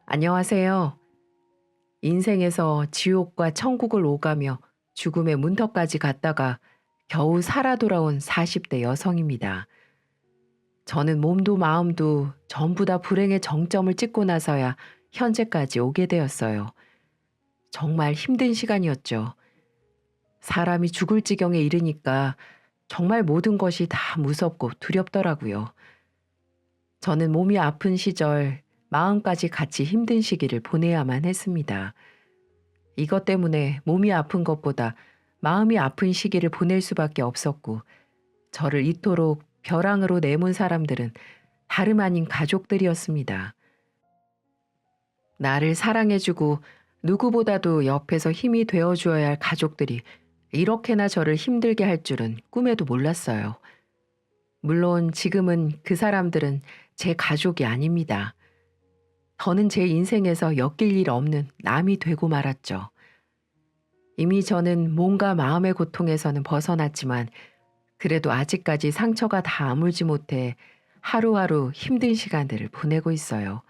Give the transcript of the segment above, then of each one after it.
안녕하세요. 인생에서 지옥과 천국을 오가며 죽음의 문턱까지 갔다가 겨우 살아 돌아온 40대 여성입니다. 저는 몸도 마음도 전부 다 불행의 정점을 찍고 나서야 현재까지 오게 되었어요. 정말 힘든 시간이었죠. 사람이 죽을 지경에 이르니까 정말 모든 것이 다 무섭고 두렵더라고요. 저는 몸이 아픈 시절, 마음까지 같이 힘든 시기를 보내야만 했습니다. 이것 때문에 몸이 아픈 것보다 마음이 아픈 시기를 보낼 수밖에 없었고, 저를 이토록 벼랑으로 내몬 사람들은 다름 아닌 가족들이었습니다. 나를 사랑해주고 누구보다도 옆에서 힘이 되어주어야 할 가족들이 이렇게나 저를 힘들게 할 줄은 꿈에도 몰랐어요. 물론 지금은 그 사람들은 제 가족이 아닙니다. 저는 제 인생에서 엮일 일 없는 남이 되고 말았죠. 이미 저는 몸과 마음의 고통에서는 벗어났지만 그래도 아직까지 상처가 다 아물지 못해 하루하루 힘든 시간들을 보내고 있어요.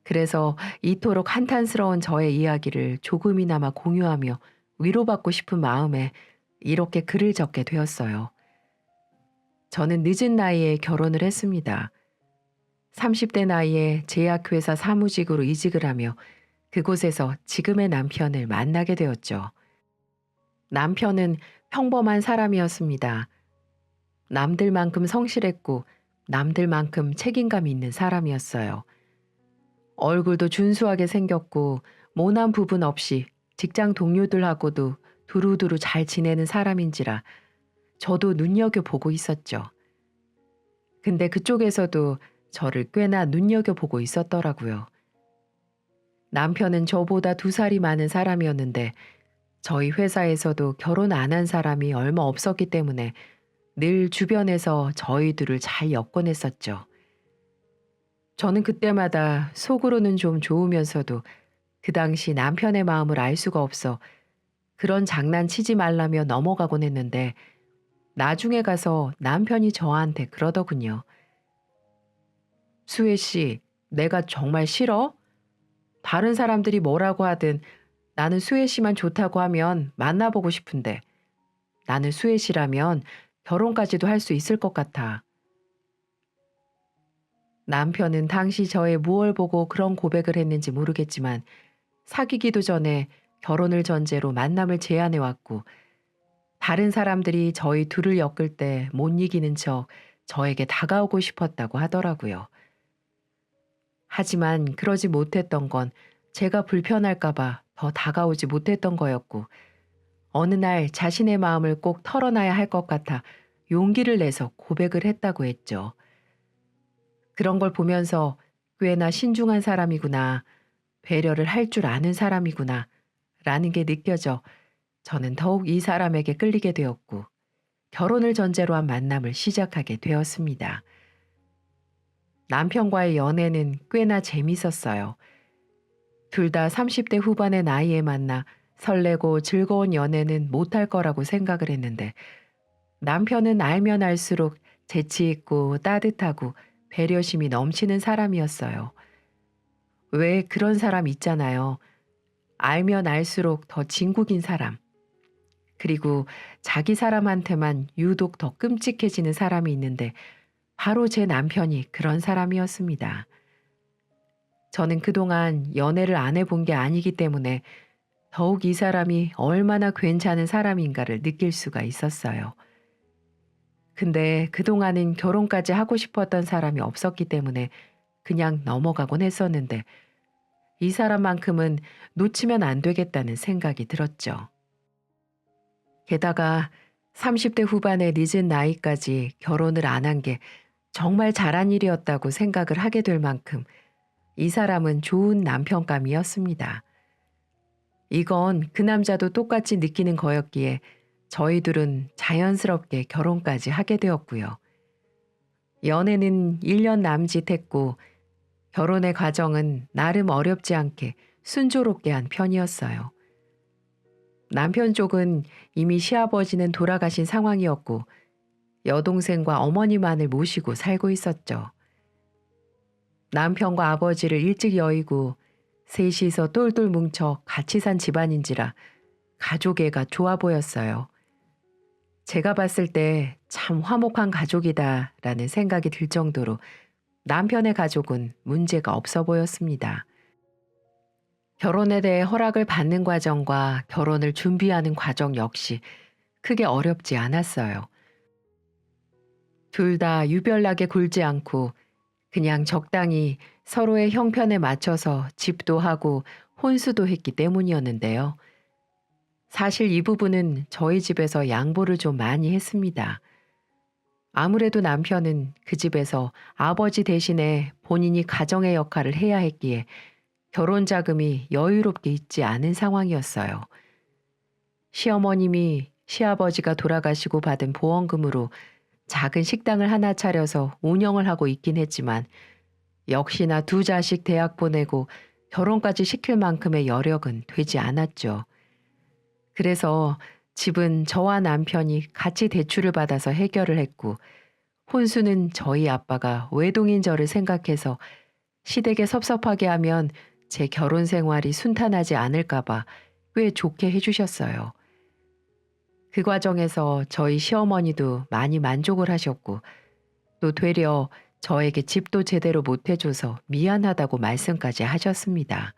그래서 이토록 한탄스러운 저의 이야기를 조금이나마 공유하며 위로받고 싶은 마음에 이렇게 글을 적게 되었어요. 저는 늦은 나이에 결혼을 했습니다. 30대 나이에 제약회사 사무직으로 이직을 하며 그곳에서 지금의 남편을 만나게 되었죠. 남편은 평범한 사람이었습니다. 남들만큼 성실했고 남들만큼 책임감 있는 사람이었어요. 얼굴도 준수하게 생겼고 모난 부분 없이 직장 동료들하고도 두루두루 잘 지내는 사람인지라 저도 눈여겨보고 있었죠. 근데 그쪽에서도 저를 꽤나 눈여겨보고 있었더라고요. 남편은 저보다 2살이 많은 사람이었는데 저희 회사에서도 결혼 안 한 사람이 얼마 없었기 때문에 늘 주변에서 저희 둘을 잘 엮어냈었죠. 저는 그때마다 속으로는 좀 좋으면서도 그 당시 남편의 마음을 알 수가 없어 그런 장난치지 말라며 넘어가곤 했는데 나중에 가서 남편이 저한테 그러더군요. 수혜 씨, 내가 정말 싫어? 다른 사람들이 뭐라고 하든 나는 수혜 씨만 좋다고 하면 만나보고 싶은데 나는 수혜 씨라면 결혼까지도 할 수 있을 것 같아. 남편은 당시 저의 무얼 보고 그런 고백을 했는지 모르겠지만 사귀기도 전에 결혼을 전제로 만남을 제안해 왔고 다른 사람들이 저희 둘을 엮을 때 못 이기는 척 저에게 다가오고 싶었다고 하더라고요. 하지만 그러지 못했던 건 제가 불편할까봐 더 다가오지 못했던 거였고 어느 날 자신의 마음을 꼭 털어놔야 할 것 같아 용기를 내서 고백을 했다고 했죠. 그런 걸 보면서 꽤나 신중한 사람이구나, 배려를 할 줄 아는 사람이구나 라는 게 느껴져 저는 더욱 이 사람에게 끌리게 되었고 결혼을 전제로 한 만남을 시작하게 되었습니다. 남편과의 연애는 꽤나 재밌었어요. 둘 다 30대 후반의 나이에 만나 설레고 즐거운 연애는 못할 거라고 생각을 했는데 남편은 알면 알수록 재치 있고 따뜻하고 배려심이 넘치는 사람이었어요. 왜 그런 사람 있잖아요. 알면 알수록 더 진국인 사람. 그리고 자기 사람한테만 유독 더 끔찍해지는 사람이 있는데 바로 제 남편이 그런 사람이었습니다. 저는 그동안 연애를 안 해본 게 아니기 때문에 더욱 이 사람이 얼마나 괜찮은 사람인가를 느낄 수가 있었어요. 근데 그동안은 결혼까지 하고 싶었던 사람이 없었기 때문에 그냥 넘어가곤 했었는데 이 사람만큼은 놓치면 안 되겠다는 생각이 들었죠. 게다가 30대 후반의 늦은 나이까지 결혼을 안 한 게 정말 잘한 일이었다고 생각을 하게 될 만큼 이 사람은 좋은 남편감이었습니다. 이건 그 남자도 똑같이 느끼는 거였기에 저희 둘은 자연스럽게 결혼까지 하게 되었고요. 연애는 1년 남짓했고 결혼의 과정은 나름 어렵지 않게 순조롭게 한 편이었어요. 남편 쪽은 이미 시아버지는 돌아가신 상황이었고 여동생과 어머니만을 모시고 살고 있었죠. 남편과 아버지를 일찍 여의고 셋이서 똘똘 뭉쳐 같이 산 집안인지라 가족애가 좋아 보였어요. 제가 봤을 때 참 화목한 가족이다라는 생각이 들 정도로 남편의 가족은 문제가 없어 보였습니다. 결혼에 대해 허락을 받는 과정과 결혼을 준비하는 과정 역시 크게 어렵지 않았어요. 둘 다 유별나게 굴지 않고 그냥 적당히 서로의 형편에 맞춰서 집도 하고 혼수도 했기 때문이었는데요. 사실 이 부분은 저희 집에서 양보를 좀 많이 했습니다. 아무래도 남편은 그 집에서 아버지 대신에 본인이 가정의 역할을 해야 했기에 결혼 자금이 여유롭게 있지 않은 상황이었어요. 시어머님이 시아버지가 돌아가시고 받은 보험금으로 작은 식당을 하나 차려서 운영을 하고 있긴 했지만 역시나 두 자식 대학 보내고 결혼까지 시킬 만큼의 여력은 되지 않았죠. 그래서 집은 저와 남편이 같이 대출을 받아서 해결을 했고 혼수는 저희 아빠가 외동인 저를 생각해서 시댁에 섭섭하게 하면 제 결혼 생활이 순탄하지 않을까봐 꽤 좋게 해주셨어요. 그 과정에서 저희 시어머니도 많이 만족을 하셨고 또 되려 저에게 집도 제대로 못 해줘서 미안하다고 말씀까지 하셨습니다.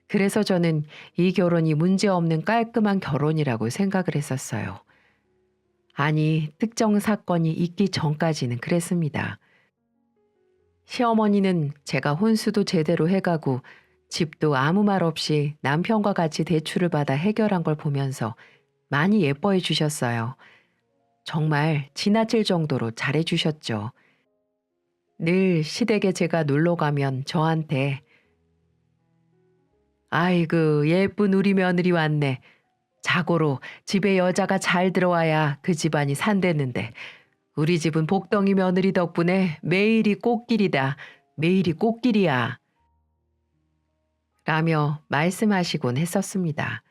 그래서 저는 이 결혼이 문제없는 깔끔한 결혼이라고 생각을 했었어요. 아니, 특정 사건이 있기 전까지는 그랬습니다. 시어머니는 제가 혼수도 제대로 해가고 집도 아무 말 없이 남편과 같이 대출을 받아 해결한 걸 보면서 많이 예뻐해 주셨어요. 정말 지나칠 정도로 잘해 주셨죠. 늘 시댁에 제가 놀러 가면 저한테 아이고 예쁜 우리 며느리 왔네. 자고로 집에 여자가 잘 들어와야 그 집안이 산대는데 우리 집은 복덩이 며느리 덕분에 매일이 꽃길이다. 매일이 꽃길이야. 라며 말씀하시곤 했었습니다.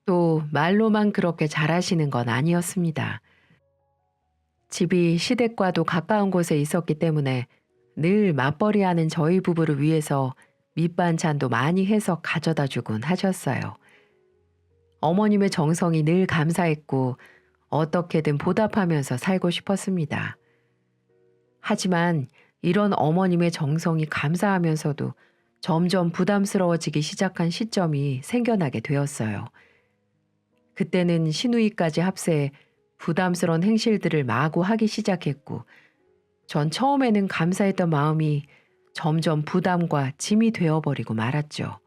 또 말로만 그렇게 잘하시는 건 아니었습니다. 집이 시댁과도 가까운 곳에 있었기 때문에 늘 맞벌이하는 저희 부부를 위해서 밑반찬도 많이 해서 가져다 주곤 하셨어요. 어머님의 정성이 늘 감사했고 어떻게든 보답하면서 살고 싶었습니다. 하지만 이런 어머님의 정성이 감사하면서도 점점 부담스러워지기 시작한 시점이 생겨나게 되었어요. 그때는 시누이까지 합세해 부담스러운 행실들을 마구 하기 시작했고 전 처음에는 감사했던 마음이 점점 부담과 짐이 되어버리고 말았죠.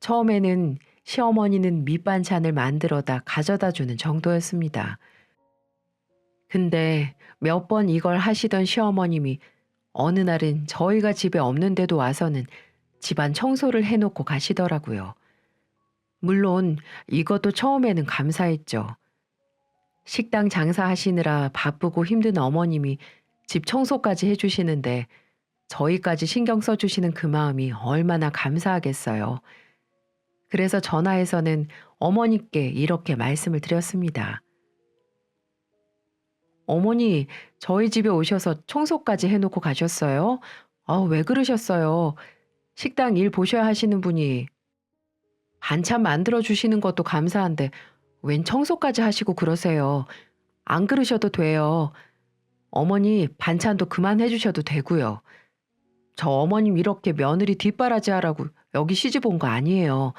처음에는 시어머니는 밑반찬을 만들어다 가져다 주는 정도였습니다. 근데 몇 번 이걸 하시던 시어머님이 어느 날은 저희가 집에 없는데도 와서는 집안 청소를 해놓고 가시더라고요. 물론 이것도 처음에는 감사했죠. 식당 장사하시느라 바쁘고 힘든 어머님이 집 청소까지 해주시는데 저희까지 신경 써주시는 그 마음이 얼마나 감사하겠어요. 그래서 전화해서는 어머니께 이렇게 말씀을 드렸습니다. 어머니, 저희 집에 오셔서 청소까지 해놓고 가셨어요? 아, 왜 그러셨어요? 식당 일 보셔야 하시는 분이 반찬 만들어 주시는 것도 감사한데 웬 청소까지 하시고 그러세요. 안 그러셔도 돼요. 어머니 반찬도 그만해 주셔도 되고요. 저 어머님 이렇게 며느리 뒷바라지 하라고 여기 시집 온 거 아니에요.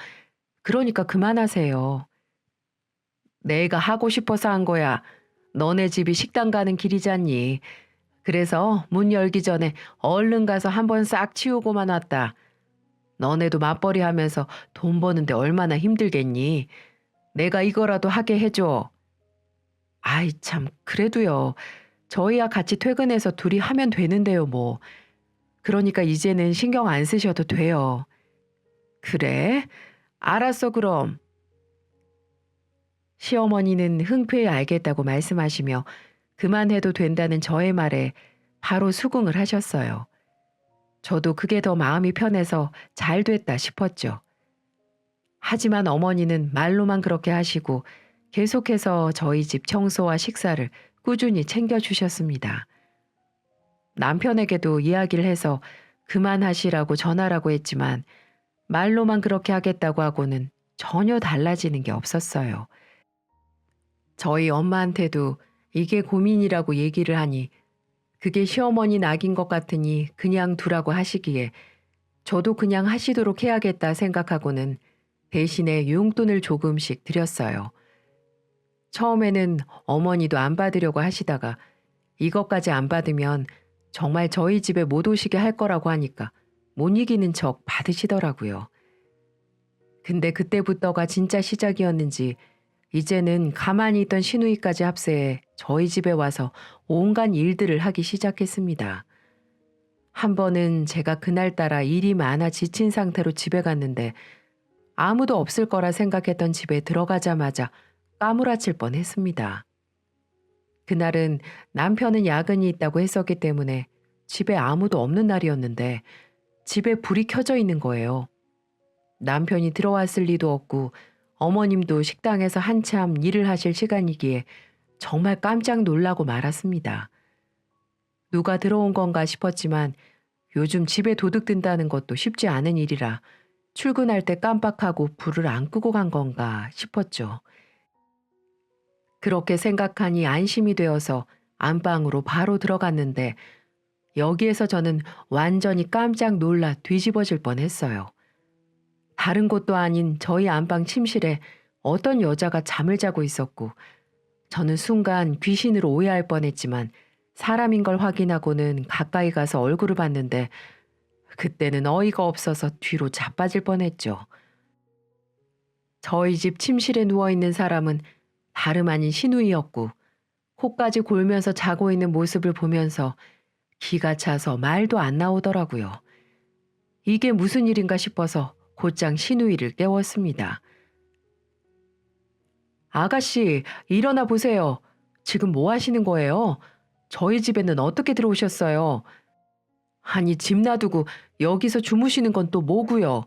그러니까 그만하세요. 내가 하고 싶어서 한 거야. 너네 집이 식당 가는 길이잖니. 그래서 문 열기 전에 얼른 가서 한번 싹 치우고만 왔다. 너네도 맞벌이 하면서 돈 버는데 얼마나 힘들겠니? 내가 이거라도 하게 해줘. 아이 참 그래도요. 저희야 같이 퇴근해서 둘이 하면 되는데요 뭐. 그러니까 이제는 신경 안 쓰셔도 돼요. 그래? 알았어 그럼. 시어머니는 흔쾌히 알겠다고 말씀하시며 그만해도 된다는 저의 말에 바로 수긍을 하셨어요. 저도 그게 더 마음이 편해서 잘 됐다 싶었죠. 하지만 어머니는 말로만 그렇게 하시고 계속해서 저희 집 청소와 식사를 꾸준히 챙겨주셨습니다. 남편에게도 이야기를 해서 그만하시라고 전하라고 했지만 말로만 그렇게 하겠다고 하고는 전혀 달라지는 게 없었어요. 저희 엄마한테도 이게 고민이라고 얘기를 하니 그게 시어머니 낙인 것 같으니 그냥 두라고 하시기에 저도 그냥 하시도록 해야겠다 생각하고는 대신에 용돈을 조금씩 드렸어요. 처음에는 어머니도 안 받으려고 하시다가 이것까지 안 받으면 정말 저희 집에 못 오시게 할 거라고 하니까 못 이기는 척 받으시더라고요. 근데 그때부터가 진짜 시작이었는지 이제는 가만히 있던 시누이까지 합세해 저희 집에 와서 온갖 일들을 하기 시작했습니다. 한 번은 제가 그날따라 일이 많아 지친 상태로 집에 갔는데 아무도 없을 거라 생각했던 집에 들어가자마자 까무라칠 뻔했습니다. 그날은 남편은 야근이 있다고 했었기 때문에 집에 아무도 없는 날이었는데 집에 불이 켜져 있는 거예요. 남편이 들어왔을 리도 없고 어머님도 식당에서 한참 일을 하실 시간이기에 정말 깜짝 놀라고 말았습니다. 누가 들어온 건가 싶었지만 요즘 집에 도둑 든다는 것도 쉽지 않은 일이라 출근할 때 깜빡하고 불을 안 끄고 간 건가 싶었죠. 그렇게 생각하니 안심이 되어서 안방으로 바로 들어갔는데 여기에서 저는 완전히 깜짝 놀라 뒤집어질 뻔했어요. 다른 곳도 아닌 저희 안방 침실에 어떤 여자가 잠을 자고 있었고 저는 순간 귀신으로 오해할 뻔했지만 사람인 걸 확인하고는 가까이 가서 얼굴을 봤는데 그때는 어이가 없어서 뒤로 자빠질 뻔했죠. 저희 집 침실에 누워있는 사람은 다름 아닌 시누이였고 코까지 골면서 자고 있는 모습을 보면서 기가 차서 말도 안 나오더라고요. 이게 무슨 일인가 싶어서 곧장 시누이를 깨웠습니다. 아가씨, 일어나 보세요. 지금 뭐 하시는 거예요? 저희 집에는 어떻게 들어오셨어요? 아니, 집 놔두고 여기서 주무시는 건 또 뭐고요?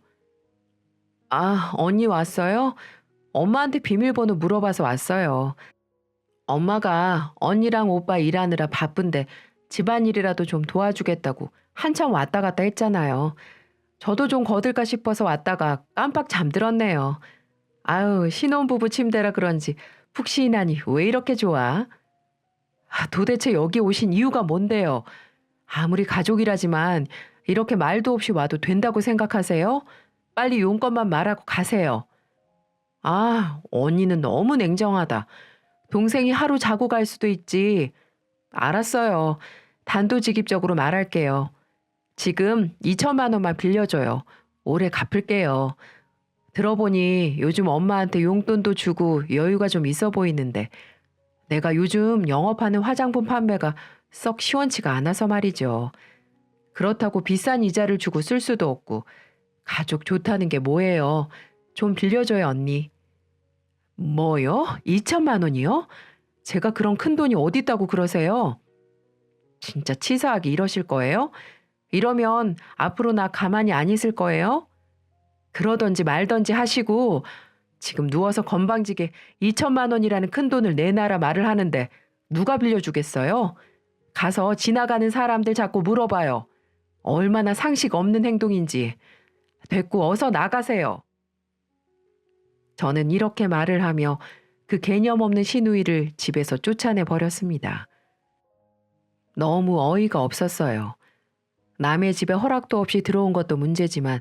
아, 언니 왔어요? 엄마한테 비밀번호 물어봐서 왔어요. 엄마가 언니랑 오빠 일하느라 바쁜데 집안일이라도 좀 도와주겠다고 한참 왔다 갔다 했잖아요. 저도 좀 거들까 싶어서 왔다가 깜빡 잠들었네요. 아유, 신혼부부 침대라 그런지 푹신하니 왜 이렇게 좋아? 도대체 여기 오신 이유가 뭔데요? 아무리 가족이라지만 이렇게 말도 없이 와도 된다고 생각하세요? 빨리 용건만 말하고 가세요. 아, 언니는 너무 냉정하다. 동생이 하루 자고 갈 수도 있지. 알았어요. 단도직입적으로 말할게요. 지금 2천만 원만 빌려줘요. 올해 갚을게요. 들어보니 요즘 엄마한테 용돈도 주고 여유가 좀 있어 보이는데 내가 요즘 영업하는 화장품 판매가 썩 시원치가 않아서 말이죠. 그렇다고 비싼 이자를 주고 쓸 수도 없고 가족 좋다는 게 뭐예요. 좀 빌려줘요, 언니. 뭐요? 2천만 원이요? 제가 그런 큰 돈이 어디 있다고 그러세요? 진짜 치사하게 이러실 거예요? 이러면 앞으로 나 가만히 안 있을 거예요? 그러던지 말던지 하시고 지금 누워서 건방지게 2천만 원이라는 큰 돈을 내놔라 말을 하는데 누가 빌려주겠어요? 가서 지나가는 사람들 자꾸 물어봐요. 얼마나 상식 없는 행동인지. 됐고 어서 나가세요. 저는 이렇게 말을 하며 그 개념 없는 시누이를 집에서 쫓아내 버렸습니다. 너무 어이가 없었어요. 남의 집에 허락도 없이 들어온 것도 문제지만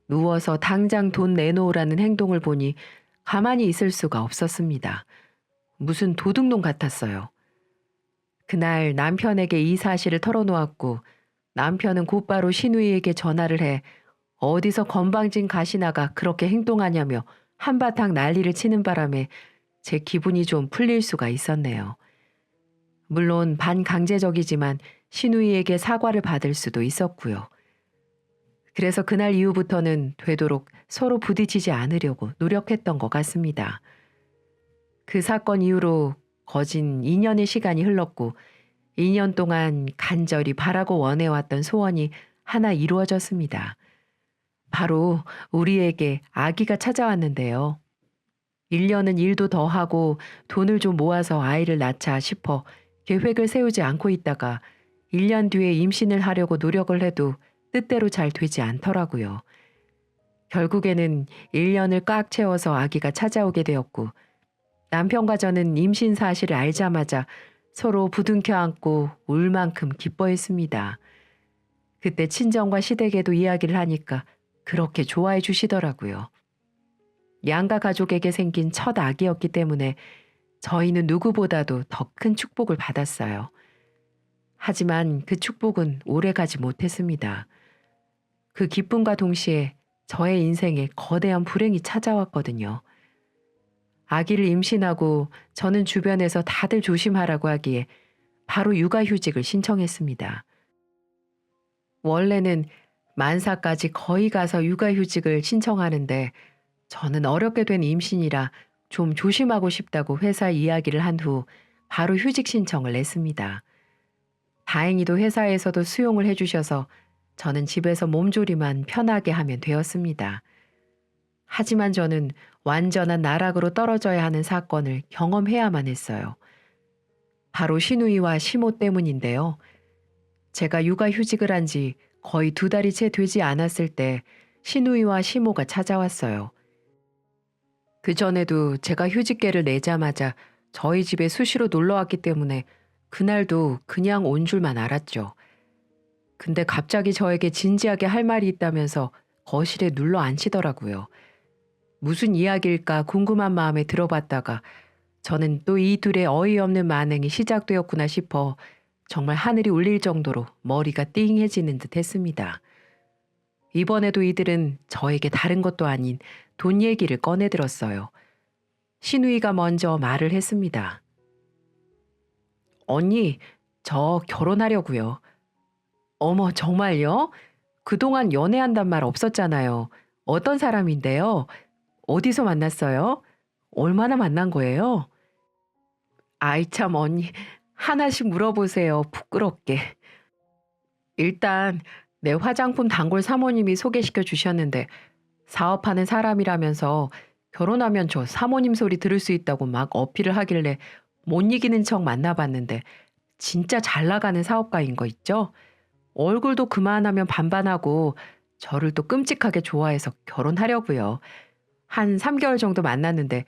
누워서 당장 돈 내놓으라는 행동을 보니 가만히 있을 수가 없었습니다. 무슨 도둑놈 같았어요. 그날 남편에게 이 사실을 털어놓았고 남편은 곧바로 시누이에게 전화를 해 어디서 건방진 가시나가 그렇게 행동하냐며 한바탕 난리를 치는 바람에 제 기분이 좀 풀릴 수가 있었네요. 물론 반강제적이지만 시누이에게 사과를 받을 수도 있었고요. 그래서 그날 이후부터는 되도록 서로 부딪히지 않으려고 노력했던 것 같습니다. 그 사건 이후로 거진 2년의 시간이 흘렀고 2년 동안 간절히 바라고 원해왔던 소원이 하나 이루어졌습니다. 바로 우리에게 아기가 찾아왔는데요. 1년은 일도 더 하고 돈을 좀 모아서 아이를 낳자 싶어 계획을 세우지 않고 있다가 1년 뒤에 임신을 하려고 노력을 해도 뜻대로 잘 되지 않더라고요. 결국에는 1년을 꽉 채워서 아기가 찾아오게 되었고 남편과 저는 임신 사실을 알자마자 서로 부둥켜 안고 울 만큼 기뻐했습니다. 그때 친정과 시댁에도 이야기를 하니까 그렇게 좋아해 주시더라고요. 양가 가족에게 생긴 첫 아기였기 때문에 저희는 누구보다도 더 큰 축복을 받았어요. 하지만 그 축복은 오래가지 못했습니다. 그 기쁨과 동시에 저의 인생에 거대한 불행이 찾아왔거든요. 아기를 임신하고 저는 주변에서 다들 조심하라고 하기에 바로 육아휴직을 신청했습니다. 원래는 만사까지 거의 가서 육아휴직을 신청하는데 저는 어렵게 된 임신이라 좀 조심하고 싶다고 회사에 이야기를 한 후 바로 휴직 신청을 냈습니다. 다행히도 회사에서도 수용을 해주셔서 저는 집에서 몸조리만 편하게 하면 되었습니다. 하지만 저는 완전한 나락으로 떨어져야 하는 사건을 경험해야만 했어요. 바로 시누이와 시모 때문인데요. 제가 육아휴직을 한 지 거의 2달이 채 되지 않았을 때 시누이와 시모가 찾아왔어요. 그전에도 제가 휴직계를 내자마자 저희 집에 수시로 놀러 왔기 때문에 그날도 그냥 온 줄만 알았죠. 근데 갑자기 저에게 진지하게 할 말이 있다면서 거실에 눌러 앉히더라고요. 무슨 이야기일까 궁금한 마음에 들어봤다가 저는 또 이 둘의 어이없는 만행이 시작되었구나 싶어 정말 하늘이 울릴 정도로 머리가 띵해지는 듯 했습니다. 이번에도 이들은 저에게 다른 것도 아닌 돈 얘기를 꺼내들었어요. 시누이가 먼저 말을 했습니다. 언니, 저 결혼하려고요. 어머, 정말요? 그동안 연애한단 말 없었잖아요. 어떤 사람인데요? 어디서 만났어요? 얼마나 만난 거예요? 아이 참 언니, 하나씩 물어보세요. 부끄럽게. 일단 내 화장품 단골 사모님이 소개시켜 주셨는데 사업하는 사람이라면서 결혼하면 저 사모님 소리 들을 수 있다고 막 어필을 하길래 못 이기는 척 만나봤는데 진짜 잘 나가는 사업가인 거 있죠? 얼굴도 그만하면 반반하고 저를 또 끔찍하게 좋아해서 결혼하려고요. 한 3개월 정도 만났는데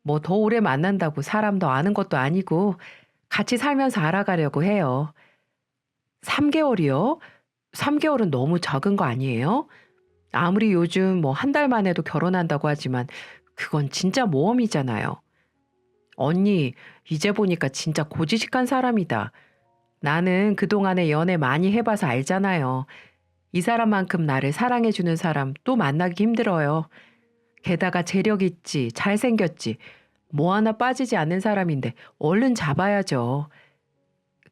뭐 더 오래 만난다고 사람 더 아는 것도 아니고 같이 살면서 알아가려고 해요. 3개월이요? 3개월은 너무 적은 거 아니에요? 아무리 요즘 뭐 한 달 만에도 결혼한다고 하지만 그건 진짜 모험이잖아요. 언니, 이제 보니까 진짜 고지식한 사람이다. 나는 그동안에 연애 많이 해봐서 알잖아요. 이 사람만큼 나를 사랑해주는 사람 또 만나기 힘들어요. 게다가 재력 있지, 잘생겼지, 뭐 하나 빠지지 않는 사람인데 얼른 잡아야죠.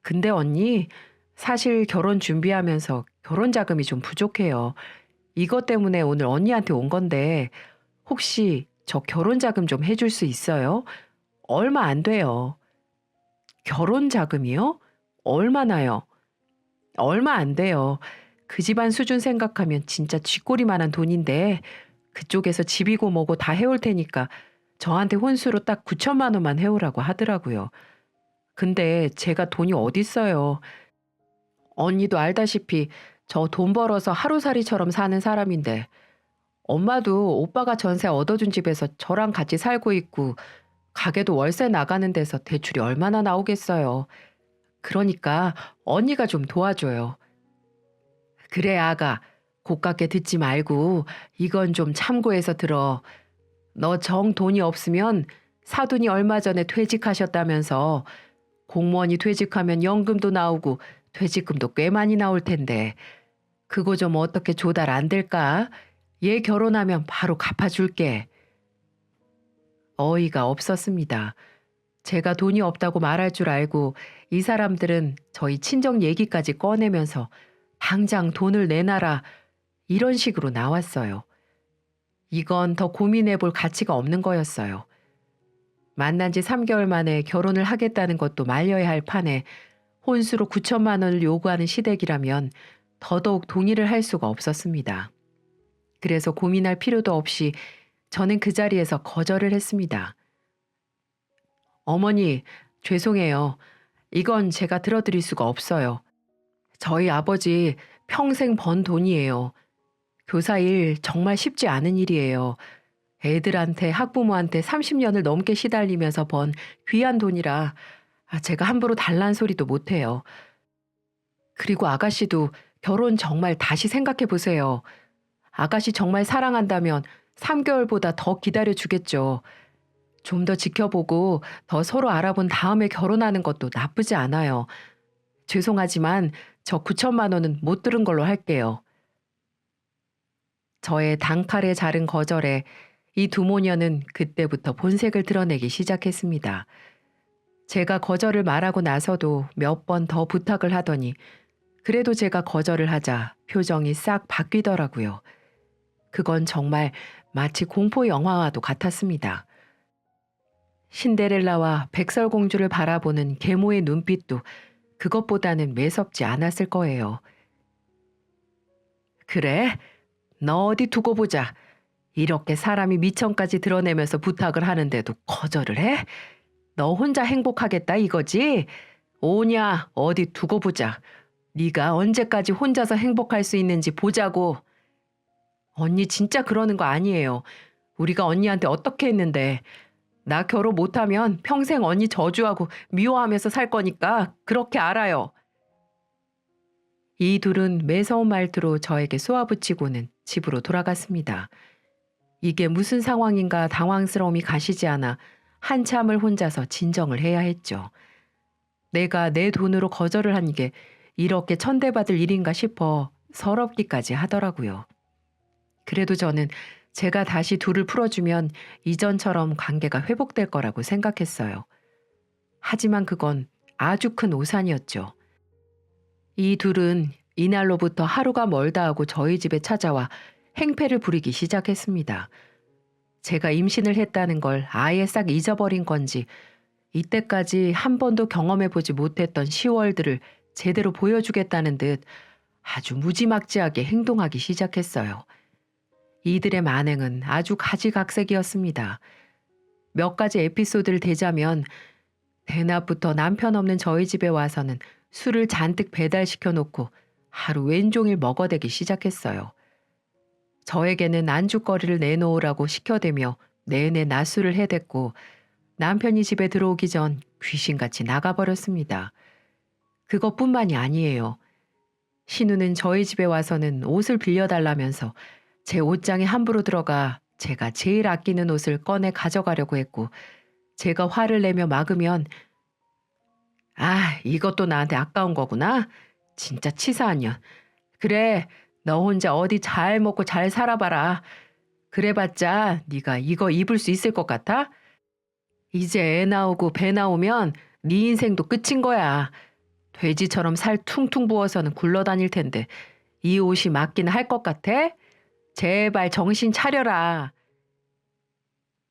근데 언니, 사실 결혼 준비하면서 결혼 자금이 좀 부족해요. 이것 때문에 오늘 언니한테 온 건데 혹시 저 결혼 자금 좀 해줄 수 있어요? 얼마 안 돼요. 결혼 자금이요? 얼마나요? 얼마 안 돼요. 그 집안 수준 생각하면 진짜 쥐꼬리만한 돈인데 그쪽에서 집이고 뭐고 다 해올 테니까 저한테 혼수로 딱 9천만 원만 해오라고 하더라고요. 근데 제가 돈이 어딨어요. 언니도 알다시피 저 돈 벌어서 하루살이처럼 사는 사람인데 엄마도 오빠가 전세 얻어준 집에서 저랑 같이 살고 있고 가게도 월세 나가는 데서 대출이 얼마나 나오겠어요. 그러니까 언니가 좀 도와줘요. 그래 아가, 고깝게 듣지 말고 이건 좀 참고해서 들어. 너 정 돈이 없으면 사돈이 얼마 전에 퇴직하셨다면서 공무원이 퇴직하면 연금도 나오고 퇴직금도 꽤 많이 나올 텐데 그거 좀 어떻게 조달 안 될까? 얘 결혼하면 바로 갚아줄게. 어이가 없었습니다. 제가 돈이 없다고 말할 줄 알고 이 사람들은 저희 친정 얘기까지 꺼내면서 당장 돈을 내놔라 이런 식으로 나왔어요. 이건 더 고민해 볼 가치가 없는 거였어요. 만난 지 3개월 만에 결혼을 하겠다는 것도 말려야 할 판에 혼수로 9천만 원을 요구하는 시댁이라면 더더욱 동의를 할 수가 없었습니다. 그래서 고민할 필요도 없이 저는 그 자리에서 거절을 했습니다. 어머니, 죄송해요. 이건 제가 들어드릴 수가 없어요. 저희 아버지 평생 번 돈이에요. 교사 일 정말 쉽지 않은 일이에요. 애들한테 학부모한테 30년을 넘게 시달리면서 번 귀한 돈이라 제가 함부로 달란 소리도 못해요. 그리고 아가씨도 결혼 정말 다시 생각해 보세요. 아가씨 정말 사랑한다면 3개월보다 더 기다려 주겠죠. 좀 더 지켜보고 더 서로 알아본 다음에 결혼하는 것도 나쁘지 않아요. 죄송하지만 저 9천만 원은 못 들은 걸로 할게요. 저의 단칼에 자른 거절에 이 두 모녀는 그때부터 본색을 드러내기 시작했습니다. 제가 거절을 말하고 나서도 몇 번 더 부탁을 하더니 그래도 제가 거절을 하자 표정이 싹 바뀌더라고요. 그건 정말 마치 공포 영화와도 같았습니다. 신데렐라와 백설공주를 바라보는 계모의 눈빛도 그것보다는 매섭지 않았을 거예요. 그래? 너 어디 두고 보자. 이렇게 사람이 미천까지 드러내면서 부탁을 하는데도 거절을 해? 너 혼자 행복하겠다 이거지? 오냐, 어디 두고 보자. 네가 언제까지 혼자서 행복할 수 있는지 보자고. 언니 진짜 그러는 거 아니에요. 우리가 언니한테 어떻게 했는데. 나 결혼 못하면 평생 언니 저주하고 미워하면서 살 거니까 그렇게 알아요. 이 둘은 매서운 말투로 저에게 쏘아붙이고는 집으로 돌아갔습니다. 이게 무슨 상황인가 당황스러움이 가시지 않아 한참을 혼자서 진정을 해야 했죠. 내가 내 돈으로 거절을 한 게 이렇게 천대받을 일인가 싶어 서럽기까지 하더라고요. 그래도 저는 제가 다시 둘을 풀어주면 이전처럼 관계가 회복될 거라고 생각했어요. 하지만 그건 아주 큰 오산이었죠. 이 둘은 이날로부터 하루가 멀다 하고 저희 집에 찾아와 행패를 부리기 시작했습니다. 제가 임신을 했다는 걸 아예 싹 잊어버린 건지 이때까지 한 번도 경험해보지 못했던 시월들을 제대로 보여주겠다는 듯 아주 무지막지하게 행동하기 시작했어요. 이들의 만행은 아주 가지각색이었습니다. 몇 가지 에피소드를 대자면 대낮부터 남편 없는 저희 집에 와서는 술을 잔뜩 배달시켜 놓고 하루 왼종일 먹어대기 시작했어요. 저에게는 안주거리를 내놓으라고 시켜대며 내내 낮술을 해댔고 남편이 집에 들어오기 전 귀신같이 나가버렸습니다. 그것뿐만이 아니에요. 신우는 저희 집에 와서는 옷을 빌려달라면서 제 옷장에 함부로 들어가 제가 제일 아끼는 옷을 꺼내 가져가려고 했고 제가 화를 내며 막으면 이것도 나한테 아까운 거구나. 진짜 치사한 년. 그래, 너 혼자 어디 잘 먹고 잘 살아봐라. 그래봤자 네가 이거 입을 수 있을 것 같아? 이제 애 나오고 배 나오면 네 인생도 끝인 거야. 돼지처럼 살 퉁퉁 부어서는 굴러다닐 텐데 이 옷이 맞긴 할 것 같아? 제발 정신 차려라.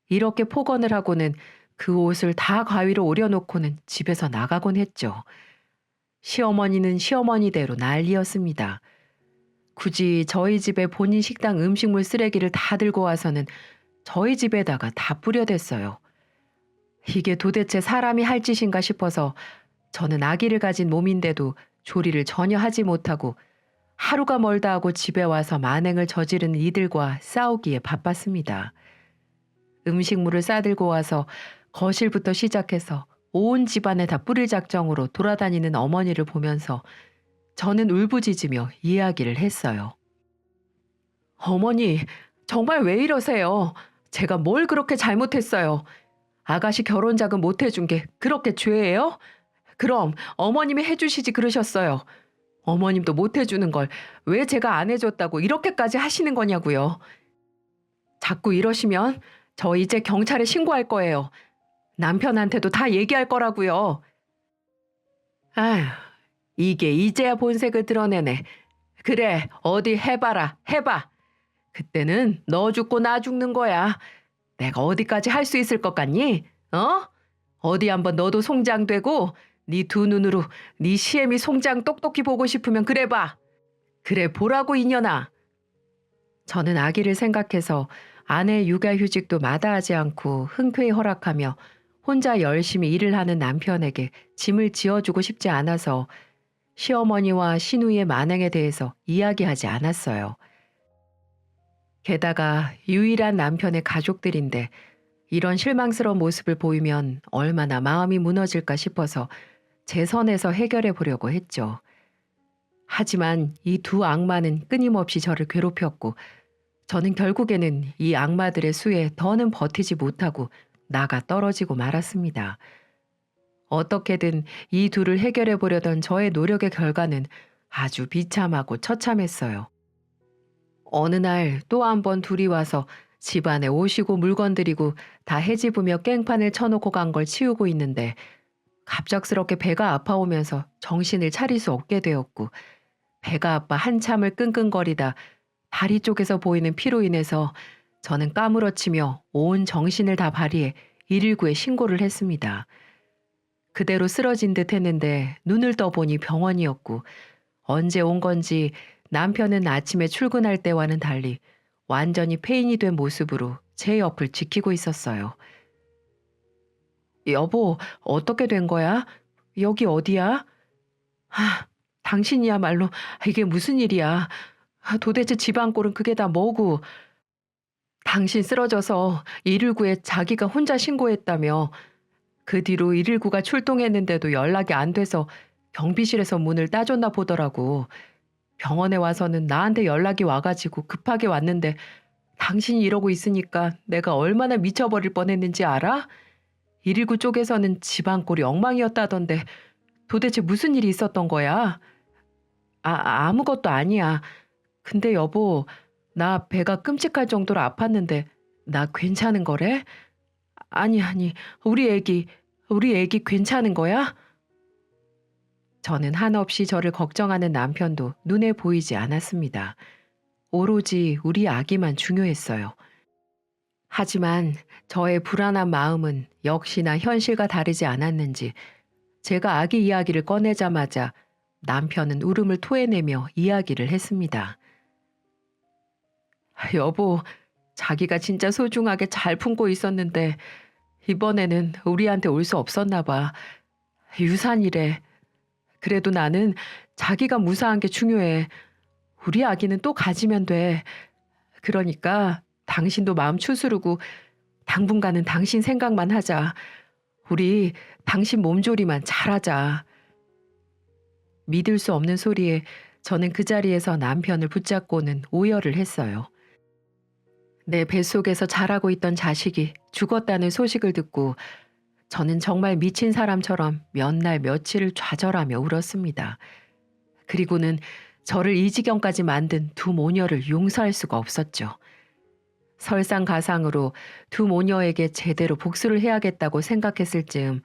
이렇게 폭언을 하고는 그 옷을 다 가위로 오려놓고는 집에서 나가곤 했죠. 시어머니는 시어머니대로 난리였습니다. 굳이 저희 집에 본인 식당 음식물 쓰레기를 다 들고 와서는 저희 집에다가 다 뿌려댔어요. 이게 도대체 사람이 할 짓인가 싶어서 저는 아기를 가진 몸인데도 조리를 전혀 하지 못하고 하루가 멀다 하고 집에 와서 만행을 저지른 이들과 싸우기에 바빴습니다. 음식물을 싸들고 와서 거실부터 시작해서 온 집안에 다 뿌릴 작정으로 돌아다니는 어머니를 보면서 저는 울부짖으며 이야기를 했어요. 어머니, 정말 왜 이러세요? 제가 뭘 그렇게 잘못했어요? 아가씨 결혼 자금 못 해준 게 그렇게 죄예요? 그럼 어머님이 해주시지 그러셨어요. 어머님도 못 해주는 걸 왜 제가 안 해줬다고 이렇게까지 하시는 거냐고요. 자꾸 이러시면 저 이제 경찰에 신고할 거예요. 남편한테도 다 얘기할 거라고요. 아휴, 이게 이제야 본색을 드러내네. 그래, 어디 해봐라, 해봐. 그때는 너 죽고 나 죽는 거야. 내가 어디까지 할 수 있을 것 같니? 어? 어디 한번 너도 송장되고 네 두 눈으로 네 시애미 송장 똑똑히 보고 싶으면 그래봐. 그래 보라고 이년아. 저는 아기를 생각해서 아내의 육아휴직도 마다하지 않고 흔쾌히 허락하며 혼자 열심히 일을 하는 남편에게 짐을 지어주고 싶지 않아서 시어머니와 시누이의 만행에 대해서 이야기하지 않았어요. 게다가 유일한 남편의 가족들인데 이런 실망스러운 모습을 보이면 얼마나 마음이 무너질까 싶어서 제 선에서 해결해 보려고 했죠. 하지만 이 두 악마는 끊임없이 저를 괴롭혔고 저는 결국에는 이 악마들의 수에 더는 버티지 못하고 나가 떨어지고 말았습니다. 어떻게든 이 둘을 해결해 보려던 저의 노력의 결과는 아주 비참하고 처참했어요. 어느 날 또 한 번 둘이 와서 집안에 오시고 물건들이고 다 해집으며 깽판을 쳐놓고 간 걸 치우고 있는데 갑작스럽게 배가 아파오면서 정신을 차릴 수 없게 되었고 배가 아파 한참을 끙끙거리다 다리 쪽에서 보이는 피로 인해서 저는 까무러치며 온 정신을 다 발휘해 119에 신고를 했습니다. 그대로 쓰러진 듯 했는데 눈을 떠보니 병원이었고 언제 온 건지 남편은 아침에 출근할 때와는 달리 완전히 폐인이 된 모습으로 제 옆을 지키고 있었어요. 여보, 어떻게 된 거야? 여기 어디야? 당신이야말로 이게 무슨 일이야? 도대체 집안 꼴은 그게 다 뭐고? 당신 쓰러져서 119에 자기가 혼자 신고했다며 그 뒤로 119가 출동했는데도 연락이 안 돼서 경비실에서 문을 따줬나 보더라고. 병원에 와서는 나한테 연락이 와가지고 급하게 왔는데 당신이 이러고 있으니까 내가 얼마나 미쳐버릴 뻔했는지 알아? 119 쪽에서는 집안 꼴이 엉망이었다던데 도대체 무슨 일이 있었던 거야? 아무것도 아니야. 근데 여보, 나 배가 끔찍할 정도로 아팠는데 나 괜찮은 거래? 아니, 우리 애기 괜찮은 거야? 저는 한없이 저를 걱정하는 남편도 눈에 보이지 않았습니다. 오로지 우리 아기만 중요했어요. 하지만 저의 불안한 마음은 역시나 현실과 다르지 않았는지 제가 아기 이야기를 꺼내자마자 남편은 울음을 토해내며 이야기를 했습니다. 여보, 자기가 진짜 소중하게 잘 품고 있었는데 이번에는 우리한테 올 수 없었나 봐. 유산이래. 그래도 나는 자기가 무사한 게 중요해. 우리 아기는 또 가지면 돼. 그러니까 당신도 마음 추스르고 당분간은 당신 생각만 하자. 우리 당신 몸조리만 잘하자. 믿을 수 없는 소리에 저는 그 자리에서 남편을 붙잡고는 오열을 했어요. 내 뱃속에서 자라고 있던 자식이 죽었다는 소식을 듣고 저는 정말 미친 사람처럼 몇 날 며칠을 좌절하며 울었습니다. 그리고는 저를 이 지경까지 만든 두 모녀를 용서할 수가 없었죠. 설상가상으로 두 모녀에게 제대로 복수를 해야겠다고 생각했을 즈음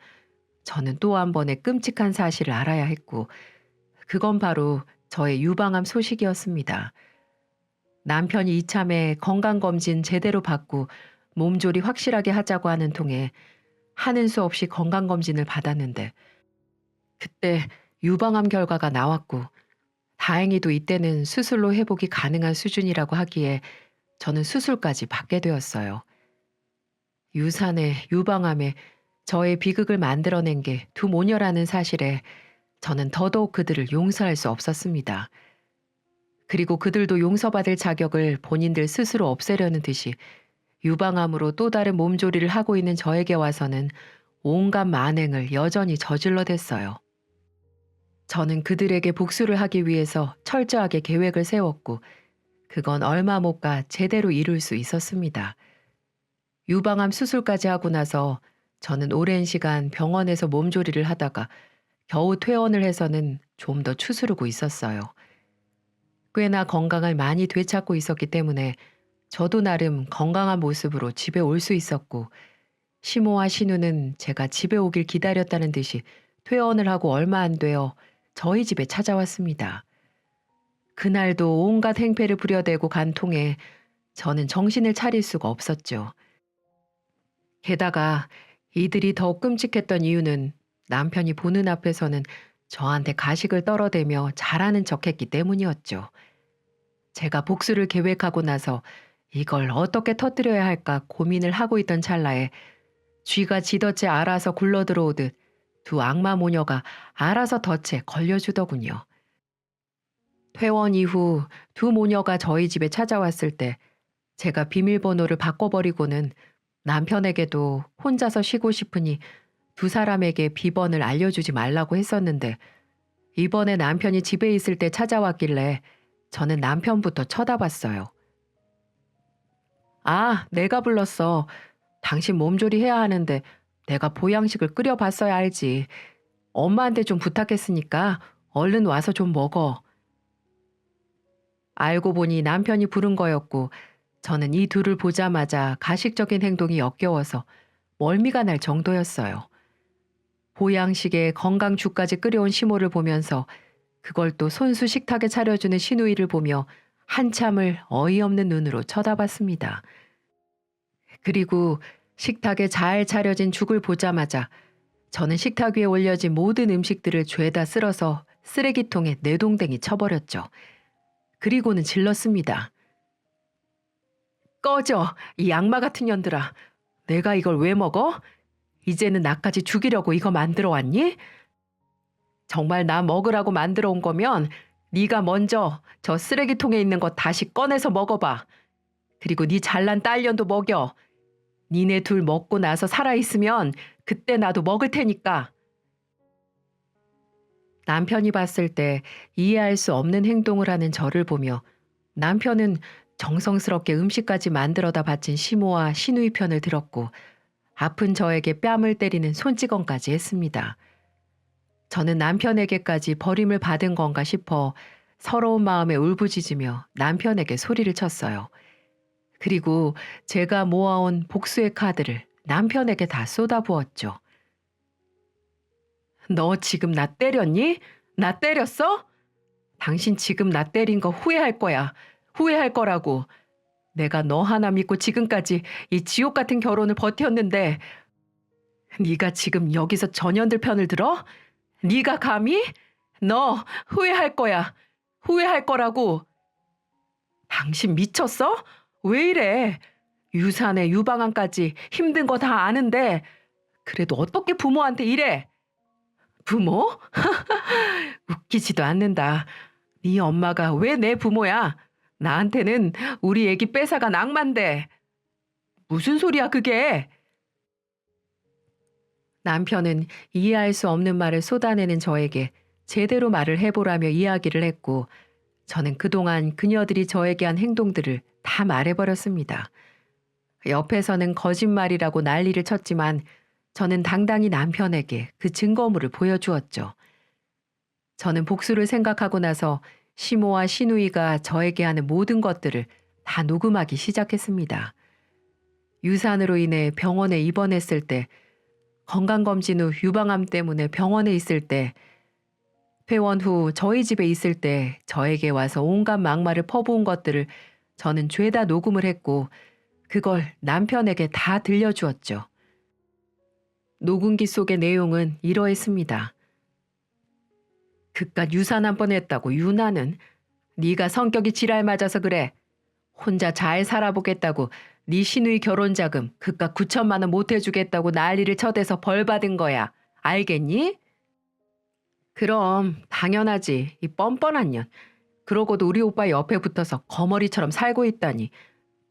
저는 또 한 번의 끔찍한 사실을 알아야 했고 그건 바로 저의 유방암 소식이었습니다. 남편이 이참에 건강검진 제대로 받고 몸조리 확실하게 하자고 하는 통에 하는 수 없이 건강검진을 받았는데 그때 유방암 결과가 나왔고 다행히도 이때는 수술로 회복이 가능한 수준이라고 하기에 저는 수술까지 받게 되었어요. 유산에 유방암에 저의 비극을 만들어낸 게 두 모녀라는 사실에 저는 더더욱 그들을 용서할 수 없었습니다. 그리고 그들도 용서받을 자격을 본인들 스스로 없애려는 듯이 유방암으로 또 다른 몸조리를 하고 있는 저에게 와서는 온갖 만행을 여전히 저질러댔어요. 저는 그들에게 복수를 하기 위해서 철저하게 계획을 세웠고 그건 얼마 못 가 제대로 이룰 수 있었습니다. 유방암 수술까지 하고 나서 저는 오랜 시간 병원에서 몸조리를 하다가 겨우 퇴원을 해서는 좀 더 추스르고 있었어요. 꽤나 건강을 많이 되찾고 있었기 때문에 저도 나름 건강한 모습으로 집에 올 수 있었고 시모와 신우는 제가 집에 오길 기다렸다는 듯이 퇴원을 하고 얼마 안 되어 저희 집에 찾아왔습니다. 그날도 온갖 행패를 부려대고 간 통에 저는 정신을 차릴 수가 없었죠. 게다가 이들이 더욱 끔찍했던 이유는 남편이 보는 앞에서는 저한테 가식을 떨어대며 잘하는 척했기 때문이었죠. 제가 복수를 계획하고 나서 이걸 어떻게 터뜨려야 할까 고민을 하고 있던 찰나에 쥐가 지덫에 알아서 굴러들어오듯 두 악마 모녀가 알아서 덫에 걸려주더군요. 퇴원 이후 두 모녀가 저희 집에 찾아왔을 때 제가 비밀번호를 바꿔버리고는 남편에게도 혼자서 쉬고 싶으니 두 사람에게 비번을 알려주지 말라고 했었는데 이번에 남편이 집에 있을 때 찾아왔길래 저는 남편부터 쳐다봤어요. 아, 내가 불렀어. 당신 몸조리 해야 하는데 내가 보양식을 끓여봤어야 알지. 엄마한테 좀 부탁했으니까 얼른 와서 좀 먹어. 알고 보니 남편이 부른 거였고 저는 이 둘을 보자마자 가식적인 행동이 역겨워서 멀미가 날 정도였어요. 보양식에 건강죽까지 끓여온 시모를 보면서 그걸 또 손수 식탁에 차려주는 시누이를 보며 한참을 어이없는 눈으로 쳐다봤습니다. 그리고 식탁에 잘 차려진 죽을 보자마자 저는 식탁 위에 올려진 모든 음식들을 죄다 쓸어서 쓰레기통에 내동댕이 쳐버렸죠. 그리고는 질렀습니다. 꺼져, 이 악마 같은 년들아. 내가 이걸 왜 먹어? 이제는 나까지 죽이려고 이거 만들어 왔니? 정말 나 먹으라고 만들어 온 거면 네가 먼저 저 쓰레기통에 있는 거 다시 꺼내서 먹어봐. 그리고 네 잘난 딸년도 먹여. 니네 둘 먹고 나서 살아있으면 그때 나도 먹을 테니까. 남편이 봤을 때 이해할 수 없는 행동을 하는 저를 보며 남편은 정성스럽게 음식까지 만들어다 바친 시모와 시누이 편을 들었고 아픈 저에게 뺨을 때리는 손찌검까지 했습니다. 저는 남편에게까지 버림을 받은 건가 싶어 서러운 마음에 울부짖으며 남편에게 소리를 쳤어요. 그리고 제가 모아온 복수의 카드를 남편에게 다 쏟아부었죠. 너 지금 나 때렸니? 나 때렸어? 당신 지금 나 때린 거 후회할 거야. 후회할 거라고. 내가 너 하나 믿고 지금까지 이 지옥 같은 결혼을 버텼는데 네가 지금 여기서 전현들 편을 들어? 네가 감히? 너 후회할 거야. 후회할 거라고. 당신 미쳤어? 왜 이래? 유산에 유방암까지 힘든 거 다 아는데 그래도 어떻게 부모한테 이래? 부모? 웃기지도 않는다. 네 엄마가 왜 내 부모야? 나한테는 우리 애기 뺏어간 악마인데. 무슨 소리야 그게? 남편은 이해할 수 없는 말을 쏟아내는 저에게 제대로 말을 해보라며 이야기를 했고 저는 그동안 그녀들이 저에게 한 행동들을 다 말해버렸습니다. 옆에서는 거짓말이라고 난리를 쳤지만 저는 당당히 남편에게 그 증거물을 보여주었죠. 저는 복수를 생각하고 나서 시모와 시누이가 저에게 하는 모든 것들을 다 녹음하기 시작했습니다. 유산으로 인해 병원에 입원했을 때, 건강검진 후 유방암 때문에 병원에 있을 때, 퇴원 후 저희 집에 있을 때 저에게 와서 온갖 막말을 퍼부은 것들을 저는 죄다 녹음을 했고 그걸 남편에게 다 들려주었죠. 녹음기 속의 내용은 이러했습니다. 그깟 유산 한 번 했다고 유나는 네가 성격이 지랄 맞아서 그래. 혼자 잘 살아보겠다고 네 시누이 결혼자금 그깟 9천만 원 못 해주겠다고 난리를 쳐대서 벌 받은 거야. 알겠니? 그럼 당연하지. 이 뻔뻔한 년. 그러고도 우리 오빠 옆에 붙어서 거머리처럼 살고 있다니.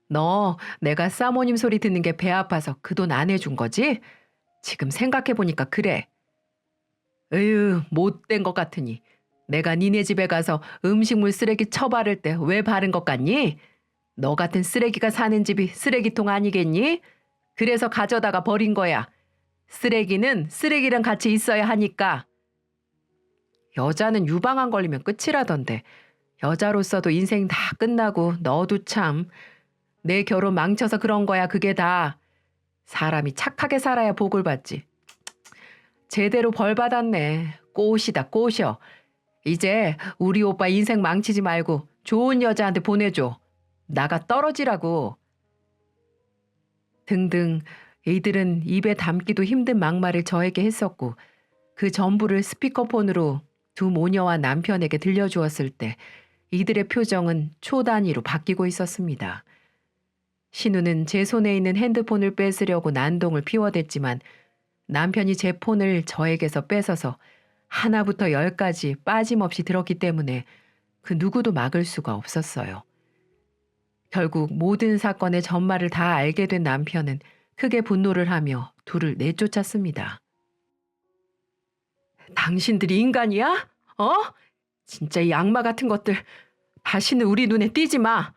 너 내가 사모님 소리 듣는 게 배 아파서 그 돈 안 해준 거지? 지금 생각해보니까 그래. 으유 못된 것 같으니. 내가 니네 집에 가서 음식물 쓰레기 처바를 때 왜 바른 것 같니? 너 같은 쓰레기가 사는 집이 쓰레기통 아니겠니? 그래서 가져다가 버린 거야. 쓰레기는 쓰레기랑 같이 있어야 하니까. 여자는 유방암 걸리면 끝이라던데 여자로서도 인생 다 끝나고 너도 참. 내 결혼 망쳐서 그런 거야 그게 다. 사람이 착하게 살아야 복을 받지. 제대로 벌 받았네. 꽃이다 꽃이여. 이제 우리 오빠 인생 망치지 말고 좋은 여자한테 보내줘. 나가 떨어지라고. 등등 이들은 입에 담기도 힘든 막말을 저에게 했었고 그 전부를 스피커폰으로 두 모녀와 남편에게 들려주었을 때 이들의 표정은 초 단위로 바뀌고 있었습니다. 신우는 제 손에 있는 핸드폰을 뺏으려고 난동을 피워댔지만 남편이 제 폰을 저에게서 뺏어서 하나부터 열까지 빠짐없이 들었기 때문에 그 누구도 막을 수가 없었어요. 결국 모든 사건의 전말을 다 알게 된 남편은 크게 분노를 하며 둘을 내쫓았습니다. 당신들이 인간이야? 어? 진짜 이 악마 같은 것들. 다시는 우리 눈에 띄지 마.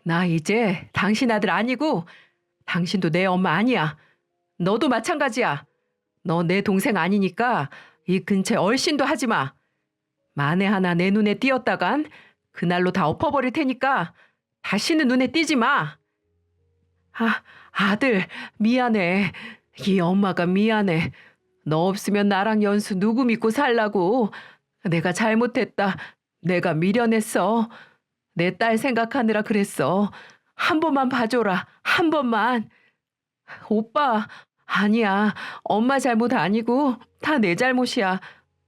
나 이제 당신 아들 아니고 당신도 내 엄마 아니야. 너도 마찬가지야. 너 내 동생 아니니까 이 근처에 얼씬도 하지 마. 만에 하나 내 눈에 띄었다간 그날로 다 엎어버릴 테니까 다시는 눈에 띄지 마. 아들, 미안해. 이 엄마가 미안해. 너 없으면 나랑 연수 누구 믿고 살라고. 내가 잘못했다. 내가 미련했어. 내 딸 생각하느라 그랬어. 한 번만 봐줘라. 한 번만. 오빠, 아니야. 엄마 잘못 아니고 다 내 잘못이야.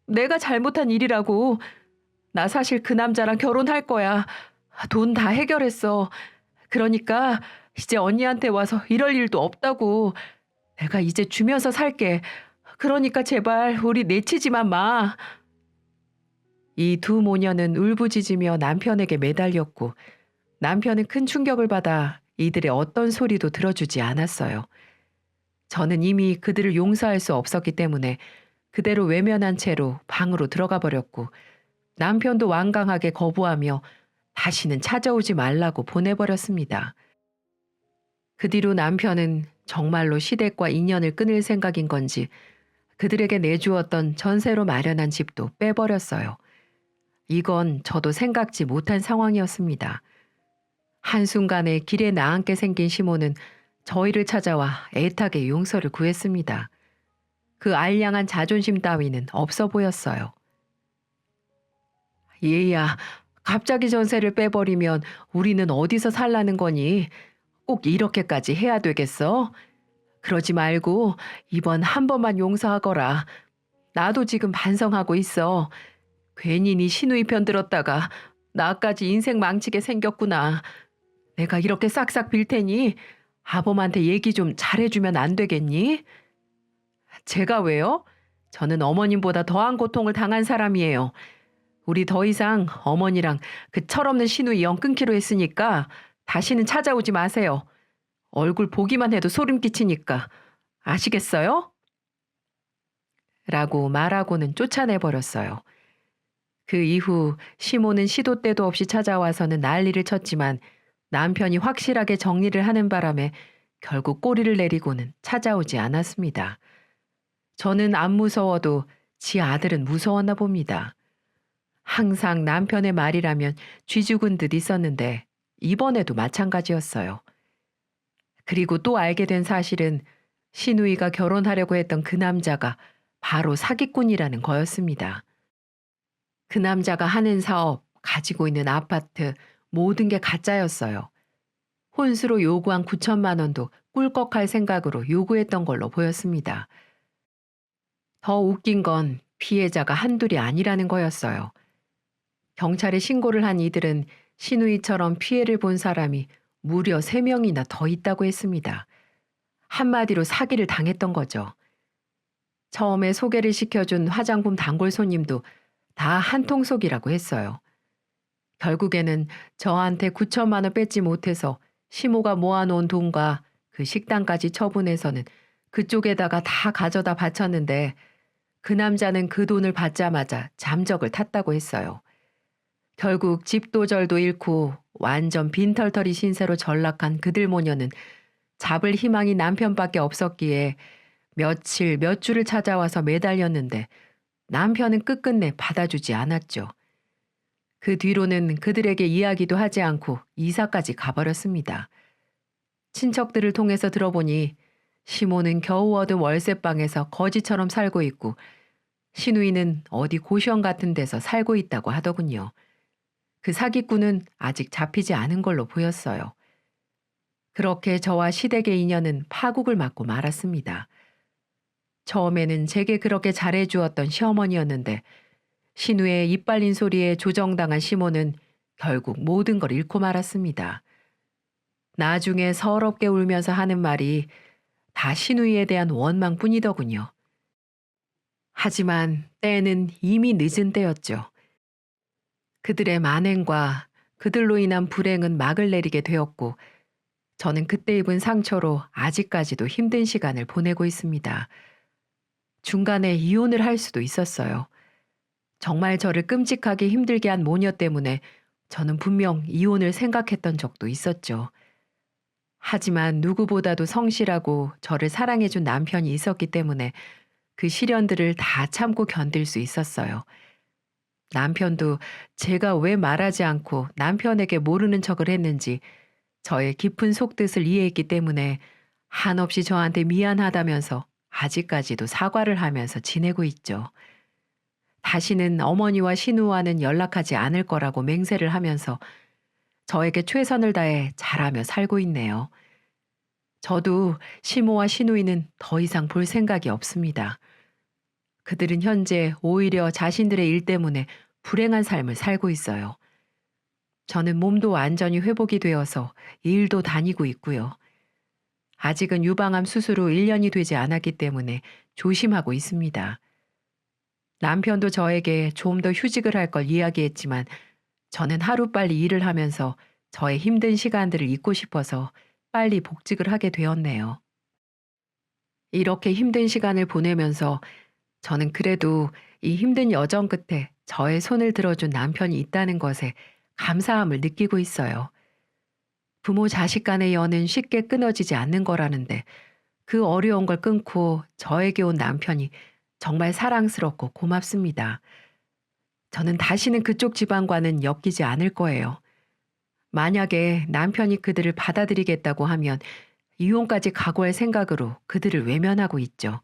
내가 잘못한 일이라고. 나 사실 그 남자랑 결혼할 거야. 돈 다 해결했어. 그러니까 이제 언니한테 와서 이럴 일도 없다고. 내가 이제 주면서 살게. 그러니까 제발 우리 내치지만 마. 이 두 모녀는 울부짖으며 남편에게 매달렸고 남편은 큰 충격을 받아 이들의 어떤 소리도 들어주지 않았어요. 저는 이미 그들을 용서할 수 없었기 때문에 그대로 외면한 채로 방으로 들어가 버렸고 남편도 완강하게 거부하며 다시는 찾아오지 말라고 보내버렸습니다. 그 뒤로 남편은 정말로 시댁과 인연을 끊을 생각인 건지 그들에게 내주었던 전세로 마련한 집도 빼버렸어요. 이건 저도 생각지 못한 상황이었습니다. 한순간에 길에 나앉게 생긴 시모는 저희를 찾아와 애타게 용서를 구했습니다. 그 알량한 자존심 따위는 없어 보였어요. 얘야, 갑자기 전세를 빼버리면 우리는 어디서 살라는 거니? 꼭 이렇게까지 해야 되겠어? 그러지 말고 이번 한 번만 용서하거라. 나도 지금 반성하고 있어. 괜히 네 시누이 편 들었다가 나까지 인생 망치게 생겼구나. 내가 이렇게 싹싹 빌 테니 아범한테 얘기 좀 잘해주면 안 되겠니? 제가 왜요? 저는 어머님보다 더한 고통을 당한 사람이에요. 우리 더 이상 어머니랑 그 철없는 시누이 영 끊기로 했으니까 다시는 찾아오지 마세요. 얼굴 보기만 해도 소름 끼치니까. 아시겠어요? 라고 말하고는 쫓아내버렸어요. 그 이후 시모는 시도 때도 없이 찾아와서는 난리를 쳤지만 남편이 확실하게 정리를 하는 바람에 결국 꼬리를 내리고는 찾아오지 않았습니다. 저는 안 무서워도 지 아들은 무서웠나 봅니다. 항상 남편의 말이라면 쥐죽은 듯 있었는데 이번에도 마찬가지였어요. 그리고 또 알게 된 사실은 시누이가 결혼하려고 했던 그 남자가 바로 사기꾼이라는 거였습니다. 그 남자가 하는 사업, 가지고 있는 아파트, 모든 게 가짜였어요. 혼수로 요구한 9천만 원도 꿀꺽할 생각으로 요구했던 걸로 보였습니다. 더 웃긴 건 피해자가 한둘이 아니라는 거였어요. 경찰에 신고를 한 이들은 시누이처럼 피해를 본 사람이 무려 3명이나 더 있다고 했습니다. 한마디로 사기를 당했던 거죠. 처음에 소개를 시켜준 화장품 단골 손님도 다 한통속이라고 했어요. 결국에는 저한테 9천만 원 뺏지 못해서 시모가 모아놓은 돈과 그 식당까지 처분해서는 그쪽에다가 다 가져다 바쳤는데 그 남자는 그 돈을 받자마자 잠적을 탔다고 했어요. 결국 집도 절도 잃고 완전 빈털터리 신세로 전락한 그들 모녀는 잡을 희망이 남편밖에 없었기에 며칠 몇 주를 찾아와서 매달렸는데 남편은 끝끝내 받아주지 않았죠. 그 뒤로는 그들에게 이야기도 하지 않고 이사까지 가버렸습니다. 친척들을 통해서 들어보니 시모는 겨우 얻은 월세방에서 거지처럼 살고 있고 시누이는 어디 고시원 같은 데서 살고 있다고 하더군요. 그 사기꾼은 아직 잡히지 않은 걸로 보였어요. 그렇게 저와 시댁의 인연은 파국을 맞고 말았습니다. 처음에는 제게 그렇게 잘해주었던 시어머니였는데 신우의 이빨린 소리에 조정당한 시모는 결국 모든 걸 잃고 말았습니다. 나중에 서럽게 울면서 하는 말이 다 신우이에 대한 원망뿐이더군요. 하지만 때에는 이미 늦은 때였죠. 그들의 만행과 그들로 인한 불행은 막을 내리게 되었고, 저는 그때 입은 상처로 아직까지도 힘든 시간을 보내고 있습니다. 중간에 이혼을 할 수도 있었어요. 정말 저를 끔찍하게 힘들게 한 모녀 때문에 저는 분명 이혼을 생각했던 적도 있었죠. 하지만 누구보다도 성실하고 저를 사랑해준 남편이 있었기 때문에 그 시련들을 다 참고 견딜 수 있었어요. 남편도 제가 왜 말하지 않고 남편에게 모르는 척을 했는지 저의 깊은 속뜻을 이해했기 때문에 한없이 저한테 미안하다면서 아직까지도 사과를 하면서 지내고 있죠. 다시는 어머니와 신우와는 연락하지 않을 거라고 맹세를 하면서 저에게 최선을 다해 잘하며 살고 있네요. 저도 시모와 시누이는 더 이상 볼 생각이 없습니다. 그들은 현재 오히려 자신들의 일 때문에 불행한 삶을 살고 있어요. 저는 몸도 완전히 회복이 되어서 일도 다니고 있고요. 아직은 유방암 수술 후 1년이 되지 않았기 때문에 조심하고 있습니다. 남편도 저에게 좀 더 휴직을 할 걸 이야기했지만 저는 하루빨리 일을 하면서 저의 힘든 시간들을 잊고 싶어서 빨리 복직을 하게 되었네요. 이렇게 힘든 시간을 보내면서 저는 그래도 이 힘든 여정 끝에 저의 손을 들어준 남편이 있다는 것에 감사함을 느끼고 있어요. 부모 자식 간의 연은 쉽게 끊어지지 않는 거라는데 그 어려운 걸 끊고 저에게 온 남편이 정말 사랑스럽고 고맙습니다. 저는 다시는 그쪽 집안과는 엮이지 않을 거예요. 만약에 남편이 그들을 받아들이겠다고 하면 이혼까지 각오할 생각으로 그들을 외면하고 있죠.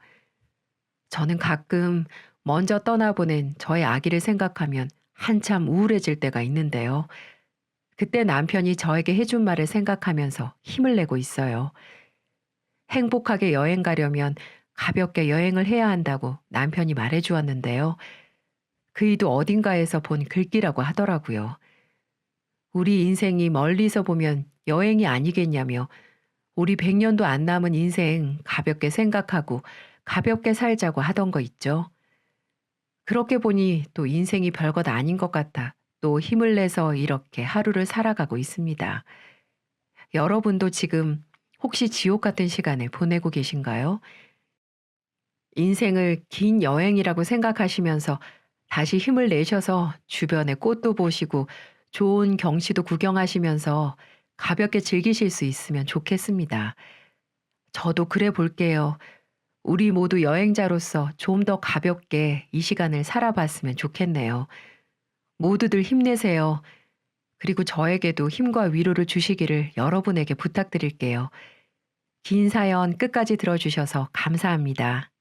저는 가끔 먼저 떠나보낸 저의 아기를 생각하면 한참 우울해질 때가 있는데요. 그때 남편이 저에게 해준 말을 생각하면서 힘을 내고 있어요. 행복하게 여행 가려면 가볍게 여행을 해야 한다고 남편이 말해 주었는데요. 그이도 어딘가에서 본 글귀라고 하더라고요. 우리 인생이 멀리서 보면 여행이 아니겠냐며 우리 100년도 안 남은 인생 가볍게 생각하고 가볍게 살자고 하던 거 있죠. 그렇게 보니 또 인생이 별것 아닌 것 같아 또 힘을 내서 이렇게 하루를 살아가고 있습니다. 여러분도 지금 혹시 지옥 같은 시간을 보내고 계신가요? 인생을 긴 여행이라고 생각하시면서 다시 힘을 내셔서 주변의 꽃도 보시고 좋은 경치도 구경하시면서 가볍게 즐기실 수 있으면 좋겠습니다. 저도 그래 볼게요. 우리 모두 여행자로서 좀 더 가볍게 이 시간을 살아봤으면 좋겠네요. 모두들 힘내세요. 그리고 저에게도 힘과 위로를 주시기를 여러분에게 부탁드릴게요. 긴 사연 끝까지 들어주셔서 감사합니다.